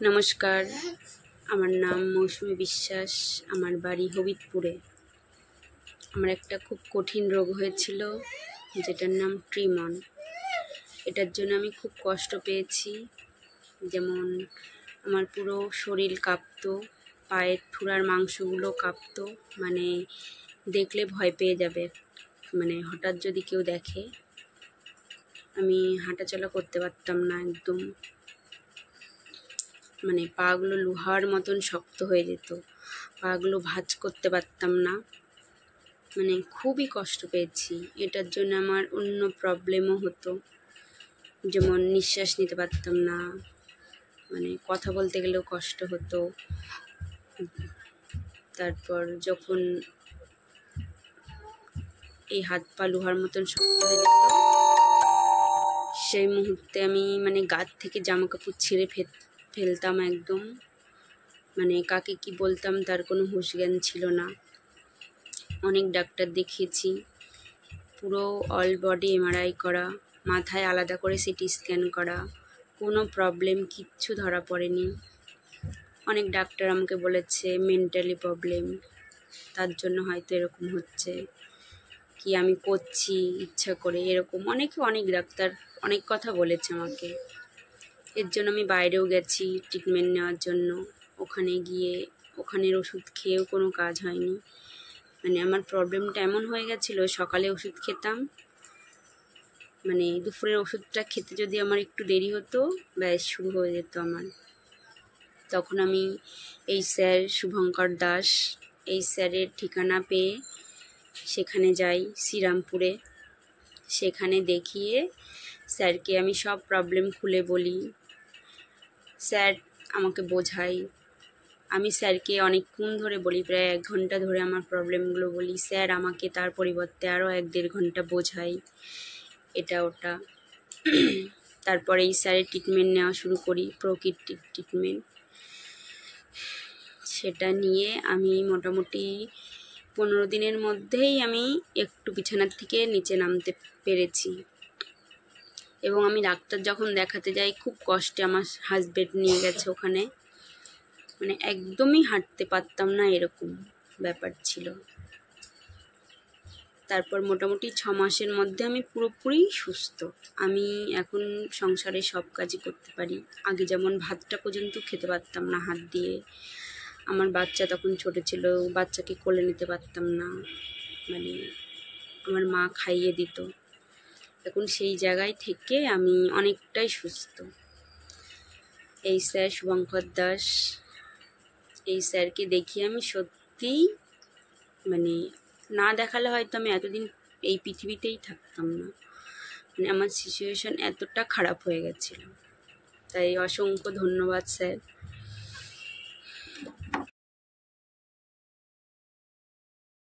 নমস্কার, আমার নাম মৌসুমী বিশ্বাস। আমার বাড়ি হবিবপুরে। আমার একটা খুব কঠিন রোগ হয়েছিল, যেটার নাম ট্রিমন। এটার জন্য আমি খুব কষ্ট পেয়েছি। যেমন আমার পুরো শরীর কাঁপতো, পায়ের থুড়ার মাংসগুলো কাঁপতো, মানে দেখলে ভয় পেয়ে যাবে। মানে হঠাৎ যদি কেউ দেখে, আমি হাঁটাচলা করতে পারতাম না একদম। মানে পাগুলো লোহার মতন শক্ত হয়ে যেত, পাগুলো ভাঁজ করতে পারতাম না। মানে খুবই কষ্ট পেয়েছি। এটার জন্য আমার অন্য প্রবলেমও হতো, যেমন নিঃশ্বাস নিতে পারতাম না, মানে কথা বলতে গেলেও কষ্ট হতো। তারপর যখন এই হাত পা লোহার মতন শক্ত হয়ে যেত, সেই মুহূর্তে আমি মানে গাত থেকে জামা কাপড় ছিঁড়ে ফেলতাম একদম। মানে কাকে কি বলতাম তার কোনো হুঁশ জ্ঞান ছিল না। অনেক ডাক্তার দেখিয়েছি, পুরো অল বডি এমআরআই করা, মাথায় আলাদা করে সিটি স্ক্যান করা, কোনো প্রবলেম কিচ্ছু ধরা পড়েনি। অনেক ডাক্তার আমাকে বলেছে মেন্টালি প্রবলেম, তার জন্য হয়তো এরকম হচ্ছে, কি আমি করছি ইচ্ছা করে এরকম। অনেক ডাক্তার অনেক কথা বলেছে আমাকে। এর জন্য আমি বাইরেও গেছি ট্রিটমেন্ট নেওয়ার জন্য। ওখানে গিয়ে ওখানের ওষুধ খেয়েও কোনো কাজ হয়নি। মানে আমার প্রবলেমটা এমন হয়ে গেছিলো, সকালে ওষুধ খেতাম, মানে দুপুরের ওষুধটা খেতে যদি আমার একটু দেরি হতো, ব্যাস শুরু হয়ে যেত আমার। তখন আমি এই স্যার শুভঙ্কর দাস, এই স্যারের ঠিকানা পেয়ে সেখানে যাই শ্রীরামপুরে। সেখানে দেখিয়ে স্যারকে আমি সব প্রবলেম খুলে বলি। স্যার আমাকে বোঝাই। আমি স্যারকে অনেকক্ষণ ধরে বলি, প্রায় 1 ঘন্টা ধরে আমার প্রবলেমগুলো বলি। স্যার আমাকে তার পরিবর্তে আরও 1-1.5 ঘন্টা বোঝাই এটা ওটা। তারপরে এই স্যারের ট্রিটমেন্ট নেওয়া শুরু করি, প্রকৃতির ট্রিটমেন্ট। সেটা নিয়ে আমি মোটামুটি 15 দিনের মধ্যেই আমি একটু বিছানার থেকে নিচে নামতে পেরেছি। এবং আমি ডাক্তার যখন দেখাতে যাই, খুব কষ্টে আমার হাজব্যান্ড নিয়ে গেছে ওখানে। মানে একদমই হাঁটতে পারতাম না, এরকম ব্যাপার ছিল। তারপর মোটামুটি 6 মাসের মধ্যে আমি পুরোপুরি সুস্থ। আমি এখন সংসারে সব কাজই করতে পারি। আগে যেমন ভাতটা পর্যন্ত খেতে পারতাম না হাত দিয়ে। আমার বাচ্চা তখন ছোট ছিল, বাচ্চাকে কোলে নিতে পারতাম না, মানে আমার মা খাইয়ে দিত। এখন সেই জায়গায় থেকে আমি অনেকটাই সুস্থ। এই স্যার শুভঙ্কর দাস, এই স্যারকে দেখিয়ে আমি সত্যিই মানে না দেখালে হয়তো আমি এতদিন এই পৃথিবীতেই থাকতাম না। মানে আমার সিচুয়েশন এতটা খারাপ হয়ে গেছিল। তাই অসংখ্য ধন্যবাদ স্যার।